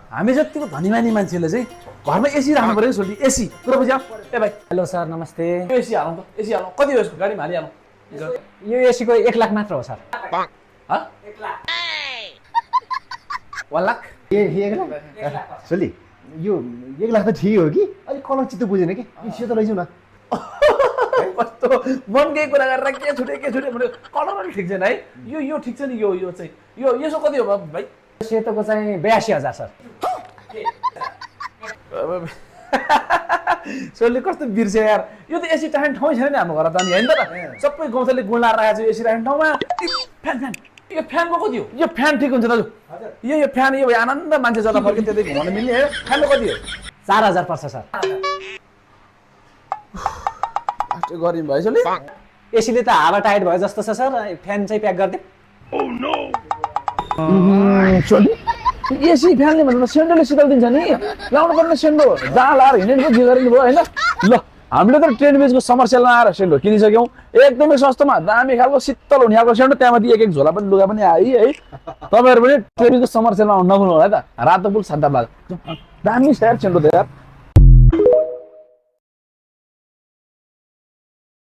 हामी जतिको धनीमानी मान्छेले चाहिँ घरमा एसी राख्नु पर्यो सोल्टी एसी कुरा बुझ्यौ ए भाइ हेलो सर नमस्ते एसी हालौँ त एसी हालौँ कति हो यसको गाडीमा हालिहालौँ यो एसीको 1 लाख मात्र हो सर 1 लाख ए 1 लाख सोली यो 1 लाख त ठिकै हो कि अलिक कलर चित्त बुझेन कि सेतो लैजाउँ न कस्तो मनकै कुरा गरेर के छुटे भन्यो कलर पनि ठिक छैन है यो ठिक छ नि यो चाहिँ यसो कति हो भाइ सेतोको चाहिँ 82,000 सर सोले कस्तो बिर्छ यार यो त एसी राख्ने ठाउँ छैन नि हाम्रो घर त नि हैन त सबै गाउँले गुण लाएर राखेको छ एसी राख्ने ठाउँमा फ्यान यो फ्यानको कति हो यो फ्यान ठिक हुन्छ दाजु यो फ्यान यो आनन्द मान्छे जता फर्के त्यतै घुमाउन मिल्ने हो फ्यानको कति हो 4,000 पर्छ सर त्यो गरिम भयो सोले एसीले त हावा टाइट भयो जस्तो छ सर फ्यान चाहिँ प्याक गरिदिउँ सोले एसी फ्यानले भन्नु सेन्डोले शीतल दिन्छ नि लाउनु पर्ने सेन्डो जहाँ लाएर हिँडेको जे गरिनु भयो हैन ल हामीले त ट्रेन बेचको समर सेलमा आएर सेन्डो किनिसक्यौँ एकदमै सस्तोमा दामी खालको शीतल हुने खालको सेन्डो त्यहाँमाथि एक झोला पनि लुगा पनि आयो है तपाईँहरू पनि ट्रेन बेचको समर सेलमा नभुल्नु होला है त रातो फुल सादा बाल दामी स्याहार सेन्डो त यार